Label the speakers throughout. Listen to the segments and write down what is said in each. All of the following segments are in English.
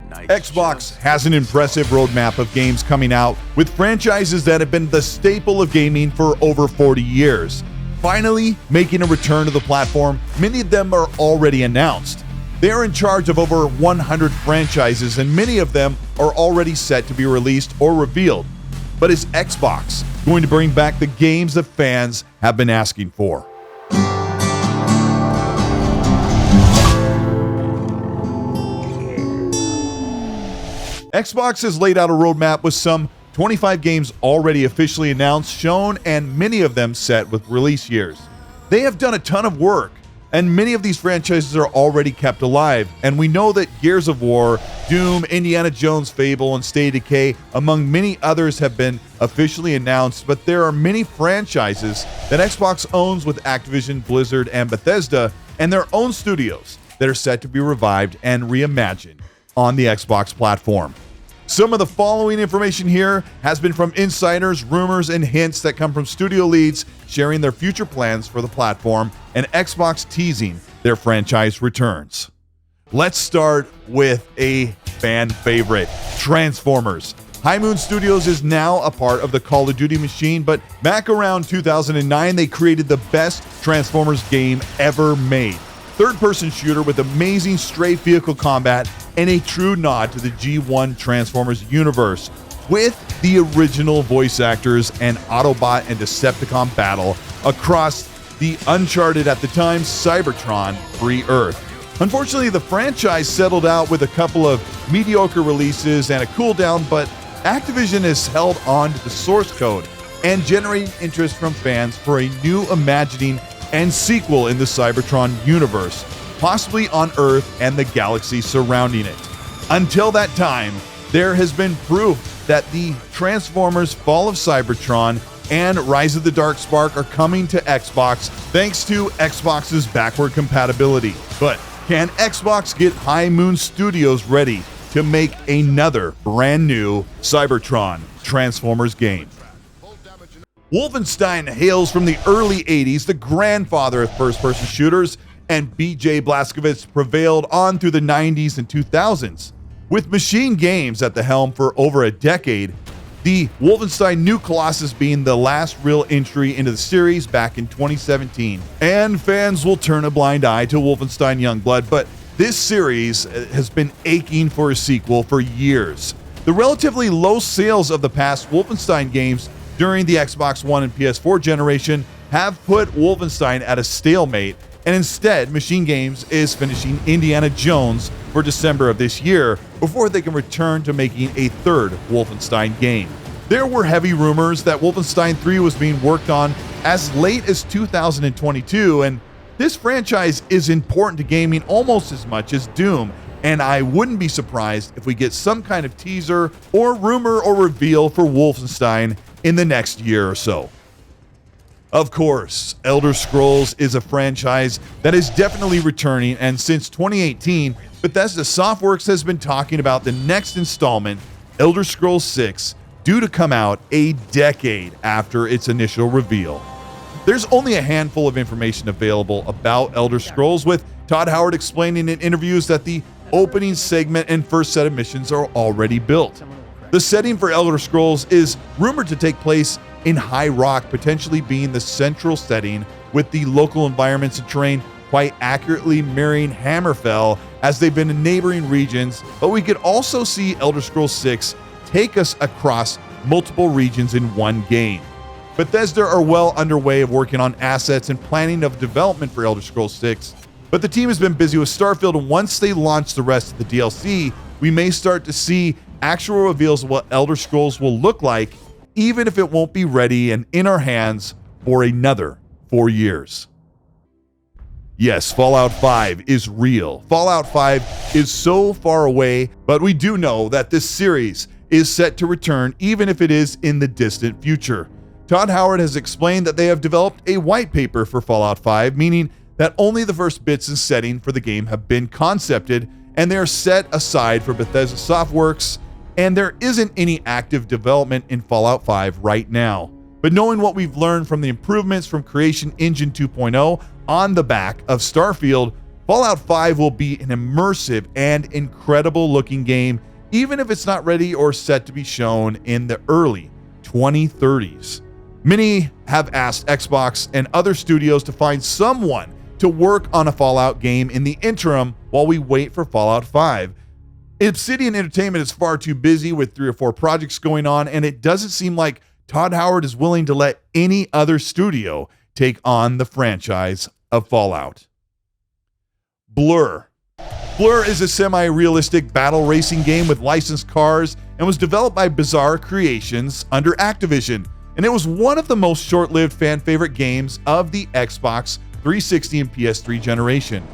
Speaker 1: Xbox has an impressive roadmap of games coming out with franchises that have been the staple of gaming for over 40 years. Finally, making a return to the platform, many of them are already announced. They are in charge of over 100 franchises, and many of them are already set to be released or revealed. But is Xbox going to bring back the games that fans have been asking for? Xbox has laid out a roadmap with some 25 games already officially announced, shown, and many of them set with release years. They have done a ton of work, and many of these franchises are already kept alive, and we know that Gears of War, Doom, Indiana Jones, Fable, and Stave, Decay, among many others, have been officially announced, but there are many franchises that Xbox owns with Activision, Blizzard, and Bethesda, and their own studios that are set to be revived and reimagined on the Xbox platform. Some of the following information here has been from insiders, rumors, and hints that come from studio leads sharing their future plans for the platform and Xbox teasing their franchise returns. Let's start with a fan favorite, Transformers. High Moon Studios is now a part of the Call of Duty machine, but back around 2009, they created the best Transformers game ever made. Third-person shooter with amazing straight vehicle combat and a true nod to the G1 Transformers universe, with the original voice actors and Autobot and Decepticon battle across the uncharted at the time Cybertron Free Earth. Unfortunately, the franchise settled out with a couple of mediocre releases and a cooldown, but Activision has held on to the source code and generating interest from fans for a new imagining and sequel in the Cybertron universe, possibly on Earth and the galaxy surrounding it. Until that time, there has been proof that the Transformers Fall of Cybertron and Rise of the Darkspark are coming to Xbox thanks to Xbox's backward compatibility. But can Xbox get High Moon Studios ready to make another brand new Cybertron Transformers game? Wolfenstein hails from the early 80s, the grandfather of first-person shooters, and BJ Blazkowicz prevailed on through the 90s and 2000s. With Machine Games at the helm for over a decade, the Wolfenstein New Colossus being the last real entry into the series back in 2017. And fans will turn a blind eye to Wolfenstein Youngblood, but this series has been aching for a sequel for years. The relatively low sales of the past Wolfenstein games during the Xbox One and PS4 generation have put Wolfenstein at a stalemate, and instead, Machine Games is finishing Indiana Jones for December of this year before they can return to making a third Wolfenstein game. There were heavy rumors that Wolfenstein 3 was being worked on as late as 2022, and this franchise is important to gaming almost as much as Doom, and I wouldn't be surprised if we get some kind of teaser or rumor or reveal for Wolfenstein in the next year or so. Of course, Elder Scrolls is a franchise that is definitely returning, and since 2018, Bethesda Softworks has been talking about the next installment, Elder Scrolls 6, due to come out a decade after its initial reveal. There's only a handful of information available about Elder Scrolls, with Todd Howard explaining in interviews that the opening segment and first set of missions are already built. The setting for Elder Scrolls is rumored to take place in High Rock, potentially being the central setting, with the local environments and terrain quite accurately mirroring Hammerfell as they've been in neighboring regions, but we could also see Elder Scrolls 6 take us across multiple regions in one game. Bethesda are well underway of working on assets and planning of development for Elder Scrolls 6, but the team has been busy with Starfield, and once they launch the rest of the DLC, we may start to see actual reveals of what Elder Scrolls will look like, even if it won't be ready and in our hands for another 4 years. Yes, Fallout 5 is real. Fallout 5 is so far away, but we do know that this series is set to return, even if it is in the distant future. Todd Howard has explained that they have developed a white paper for Fallout 5, meaning that only the first bits and setting for the game have been concepted, and they are set aside for Bethesda Softworks, and there isn't any active development in Fallout 5 right now. But knowing what we've learned from the improvements from Creation Engine 2.0 on the back of Starfield, Fallout 5 will be an immersive and incredible looking game, even if it's not ready or set to be shown in the early 2030s. Many have asked Xbox and other studios to find someone to work on a Fallout game in the interim while we wait for Fallout 5. Obsidian Entertainment is far too busy with 3 or 4 projects going on, and it doesn't seem like Todd Howard is willing to let any other studio take on the franchise of Fallout. Blur. Blur is a semi-realistic battle racing game with licensed cars and was developed by Bizarre Creations under Activision, and it was one of the most short-lived fan-favorite games of the Xbox 360 and PS3 generation.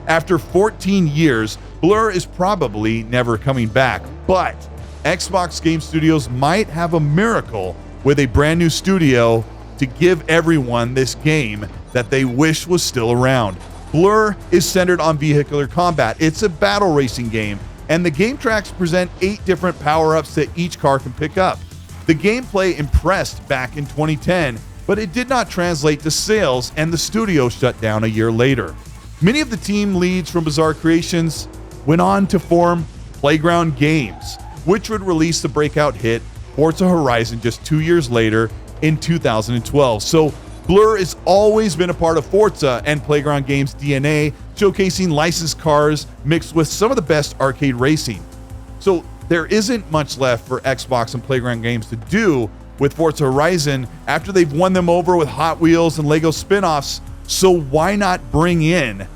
Speaker 1: After 14 years, Blur is probably never coming back, but Xbox Game Studios might have a miracle with a brand new studio to give everyone this game that they wish was still around. Blur is centered on vehicular combat. It's a battle racing game, and the game tracks present 8 different power-ups that each car can pick up. The gameplay impressed back in 2010, but it did not translate to sales, and the studio shut down a year later. Many of the team leads from Bizarre Creations went on to form Playground Games, which would release the breakout hit Forza Horizon just 2 years later in 2012. So Blur has always been a part of Forza and Playground Games' DNA, showcasing licensed cars mixed with some of the best arcade racing. So there isn't much left for Xbox and Playground Games to do with Forza Horizon after they've won them over with Hot Wheels and Lego spin-offs. So why not bring in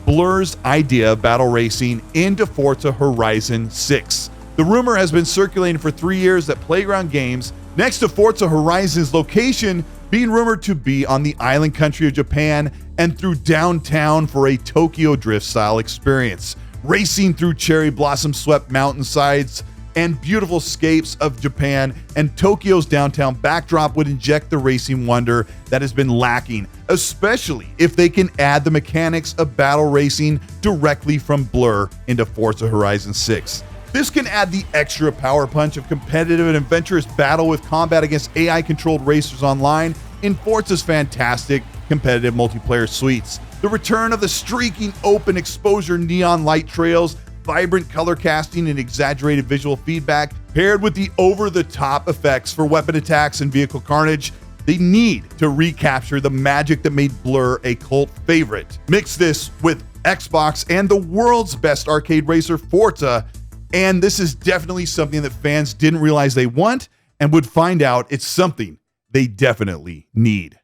Speaker 1: Blur's idea of battle racing into Forza Horizon 6? The rumor has been circulating for 3 years that Playground Games, next to Forza Horizon's location, being rumored to be on the island country of Japan and through downtown for a Tokyo Drift style experience, racing through cherry blossom swept mountainsides and beautiful scapes of Japan, and Tokyo's downtown backdrop would inject the racing wonder that has been lacking, especially if they can add the mechanics of battle racing directly from Blur into Forza Horizon 6. This can add the extra power punch of competitive and adventurous battle with combat against AI-controlled racers online in Forza's fantastic competitive multiplayer suites. The return of the streaking open exposure neon light trails, vibrant color casting, and exaggerated visual feedback, paired with the over-the-top effects for weapon attacks and vehicle carnage. They need to recapture the magic that made Blur a cult favorite. Mix this with Xbox and the world's best arcade racer, Forza, and this is definitely something that fans didn't realize they want and would find out it's something they definitely need.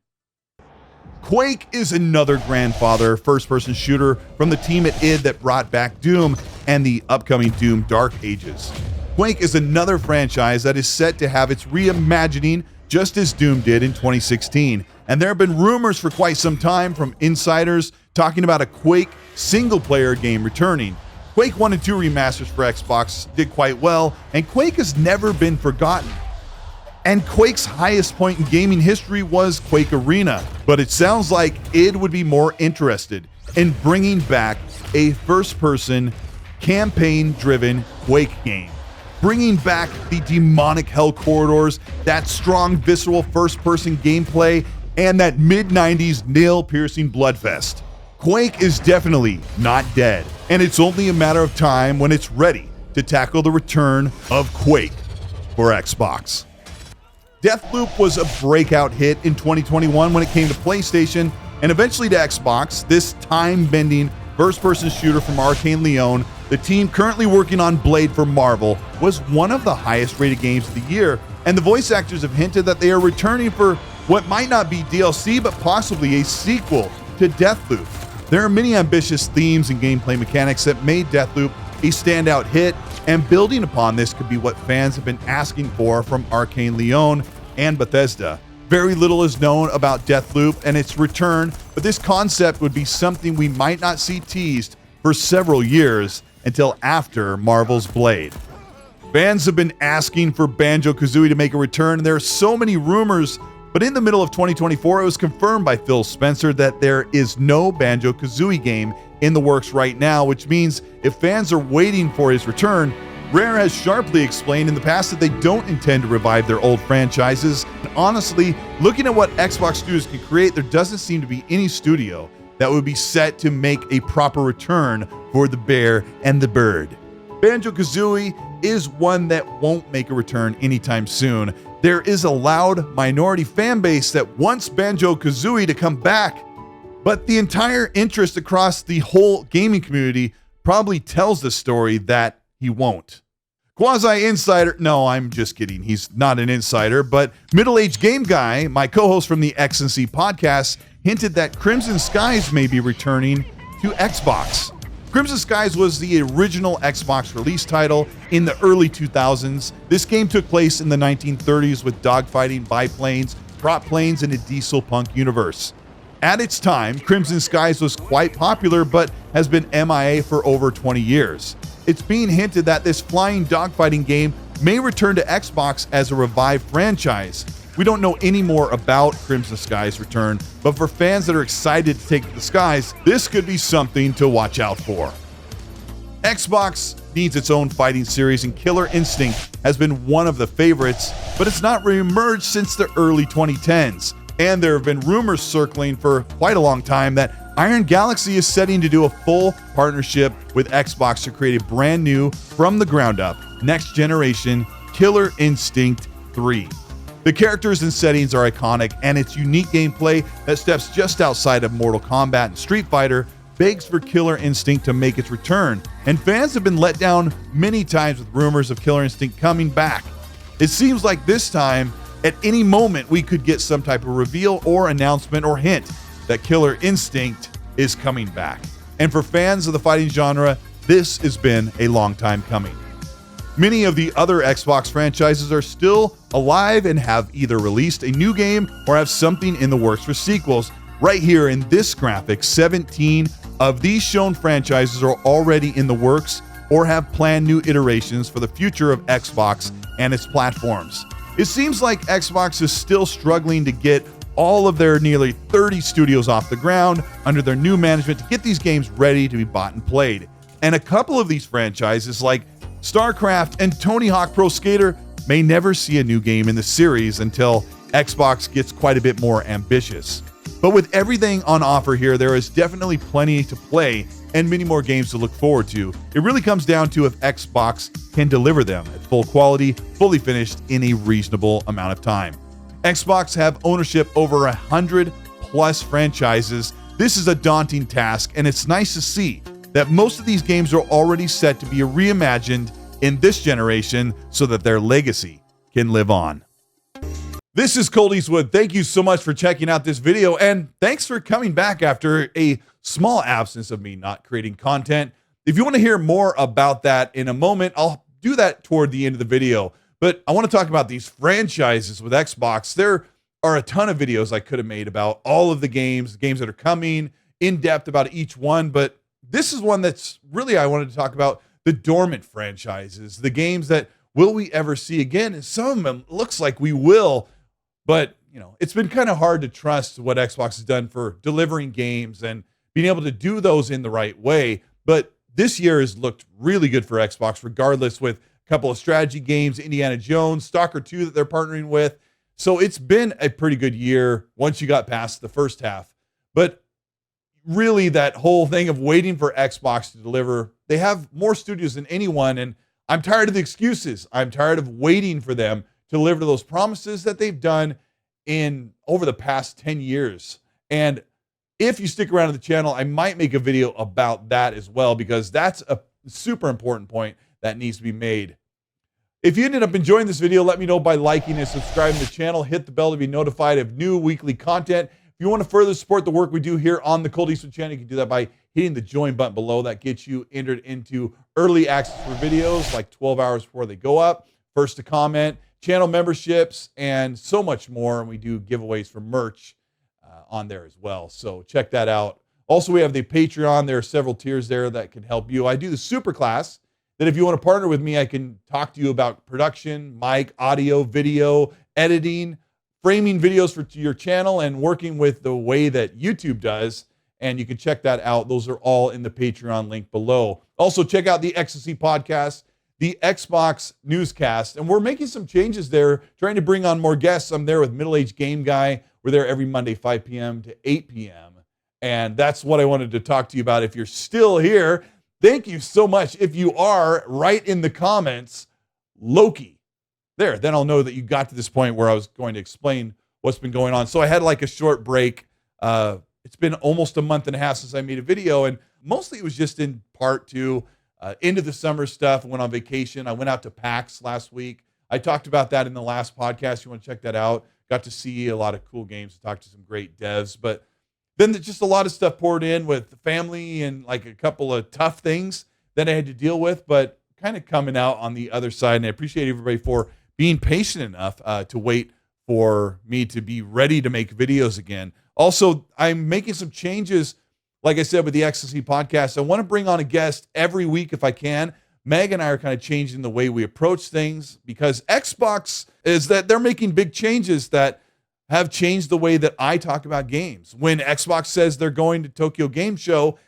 Speaker 1: Quake is another grandfather first-person shooter from the team at id that brought back Doom and the upcoming Doom Dark Ages. Quake is another franchise that is set to have its reimagining just as Doom did in 2016, and there have been rumors for quite some time from insiders talking about a Quake single-player game returning. Quake 1 and 2 remasters for Xbox did quite well, and Quake has never been forgotten. And Quake's highest point in gaming history was Quake Arena, but it sounds like id would be more interested in bringing back a first-person, campaign-driven Quake game. Bringing back the demonic hell corridors, that strong, visceral first-person gameplay, and that mid-90s nail-piercing bloodfest. Quake is definitely not dead, and it's only a matter of time when it's ready to tackle the return of Quake for Xbox. Deathloop was a breakout hit in 2021 when it came to PlayStation and eventually to Xbox. This time-bending first-person shooter from Arcane Leon, the team currently working on Blade for Marvel, was one of the highest-rated games of the year, and the voice actors have hinted that they are returning for what might not be DLC, but possibly a sequel to Deathloop. There are many ambitious themes and gameplay mechanics that made Deathloop a standout hit, and building upon this could be what fans have been asking for from Arcane Leon and Bethesda. Very little is known about Deathloop and its return, but this concept would be something we might not see teased for several years until after Marvel's Blade. Fans have been asking for BanjoKazooie to make a return, and there are so many rumors, but in the middle of 2024, it was confirmed by Phil Spencer that there is no BanjoKazooie game in the works right now, which means if fans are waiting for his return, Rare has sharply explained in the past that they don't intend to revive their old franchises. And honestly, looking at what Xbox studios can create, there doesn't seem to be any studio that would be set to make a proper return for the bear and the bird. BanjoKazooie is one that won't make a return anytime soon. There is a loud minority fan base that wants BanjoKazooie to come back, but the entire interest across the whole gaming community probably tells the story that he won't. Quasi-insider, no, I'm just kidding. He's not an insider, but middle-aged game guy, my co-host from the X&C podcast, hinted that Crimson Skies may be returning to Xbox. Crimson Skies was the original Xbox release title in the early 2000s. This game took place in the 1930s with dogfighting, biplanes, prop planes, and a diesel punk universe. At its time, Crimson Skies was quite popular, but has been MIA for over 20 years. It's being hinted that this flying dogfighting game may return to Xbox as a revived franchise. We don't know any more about Crimson Skies' return, but for fans that are excited to take to the skies, this could be something to watch out for. Xbox needs its own fighting series, and Killer Instinct has been one of the favorites, but it's not reemerged since the early 2010s. And there have been rumors circling for quite a long time that Iron Galaxy is setting to do a full partnership with Xbox to create a brand new, from the ground up, next generation Killer Instinct 3. The characters and settings are iconic, and its unique gameplay that steps just outside of Mortal Kombat and Street Fighter begs for Killer Instinct to make its return, and fans have been let down many times with rumors of Killer Instinct coming back. It seems like this time, at any moment, we could get some type of reveal or announcement or hint that Killer Instinct is coming back. And for fans of the fighting genre, this has been a long time coming. Many of the other Xbox franchises are still alive and have either released a new game or have something in the works for sequels. Right here in this graphic, 17 of these shown franchises are already in the works or have planned new iterations for the future of Xbox and its platforms. It seems like Xbox is still struggling to get all of their nearly 30 studios off the ground under their new management to get these games ready to be bought and played. And a couple of these franchises like StarCraft and Tony Hawk Pro Skater may never see a new game in the series until Xbox gets quite a bit more ambitious. But with everything on offer here, there is definitely plenty to play and many more games to look forward to. It really comes down to if Xbox can deliver them at full quality, fully finished in a reasonable amount of time. Xbox have ownership over 100 plus franchises. This is a daunting task, and it's nice to see that most of these games are already set to be reimagined in this generation so that their legacy can live on. This is Colt Eastwood. Thank you so much for checking out this video, and thanks for coming back after a small absence of me not creating content. If you want to hear more about that in a moment, I'll do that toward the end of the video. But I want to talk about these franchises with Xbox. There are a ton of videos I could have made about all of the games that are coming, in depth about each one. But this is one that's really I wanted to talk about, the Dormant franchises, the games that will we ever see again? And some of them looks like we will. But, you know, it's been kind of hard to trust what Xbox has done for delivering games and being able to do those in the right way. But this year has looked really good for Xbox, regardless, with a couple of strategy games, Indiana Jones, Stalker 2 that they're partnering with. So it's been a pretty good year once you got past the first half. But really, that whole thing of waiting for Xbox to deliver, they have more studios than anyone. And I'm tired of the excuses. I'm tired of waiting for them to deliver those promises that they've done in over the past 10 years. And if you stick around to the channel, I might make a video about that as well, because that's a super important point that needs to be made. If you ended up enjoying this video, let me know by liking and subscribing to the channel. Hit the bell to be notified of new weekly content. If you want to further support the work we do here on the Colt Eastwood channel, you can do that by hitting the join button below. That gets you entered into early access for videos like 12 hours before they go up, first to comment, channel memberships, and so much more. And we do giveaways for merch on there as well. So check that out. Also, we have the Patreon. There are several tiers there that can help you. I do the super class that if you want to partner with me, I can talk to you about production, mic, audio, video, editing, framing videos for your channel, and working with the way that YouTube does. And you can check that out. Those are all in the Patreon link below. Also, check out the X&C podcast, the Xbox newscast. And we're making some changes there, trying to bring on more guests. I'm there with middle-aged game guy. We're there every Monday, 5 p.m. to 8 p.m. And that's what I wanted to talk to you about. If you're still here, thank you so much. If you are, write in the comments, Loki. There, then I'll know that you got to this point where I was going to explain what's been going on. So I had like a short break. It's been almost a month and a half since I made a video, and mostly it was just in part to into the summer stuff. I went on vacation. I went out to PAX last week. I talked about that in the last podcast. You want to check that out. Got to see a lot of cool games, talk to some great devs, but then just a lot of stuff poured in with the family and like a couple of tough things that I had to deal with, but kind of coming out on the other side. And I appreciate everybody for being patient enough to wait for me to be ready to make videos again. Also, I'm making some changes, like I said, with the XSC podcast. I want to bring on a guest every week if I can. Meg and I are kind of changing the way we approach things because Xbox is that they're making big changes that have changed the way that I talk about games. When Xbox says they're going to Tokyo Game Show,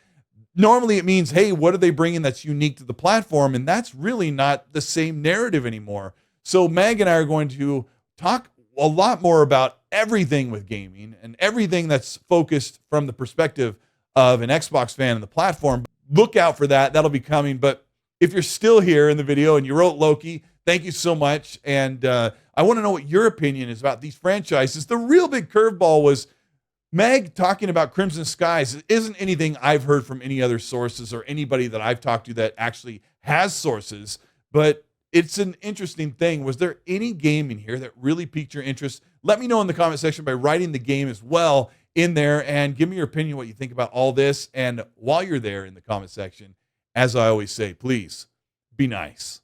Speaker 1: normally it means, hey, what are they bringing that's unique to the platform? And that's really not the same narrative anymore. So Meg and I are going to talk a lot more about everything with gaming and everything that's focused from the perspective of an Xbox fan and the platform. Look out for that. That'll be coming. But if you're still here in the video and you wrote Loki, thank you so much. And I want to know what your opinion is about these franchises. The real big curveball was Meg talking about Crimson Skies. It isn't anything I've heard from any other sources or anybody that I've talked to that actually has sources, but it's an interesting thing. Was there any game in here that really piqued your interest? Let me know in the comment section by writing the game as well in there and give me your opinion, what you think about all this. And while you're there in the comment section, as I always say, please be nice.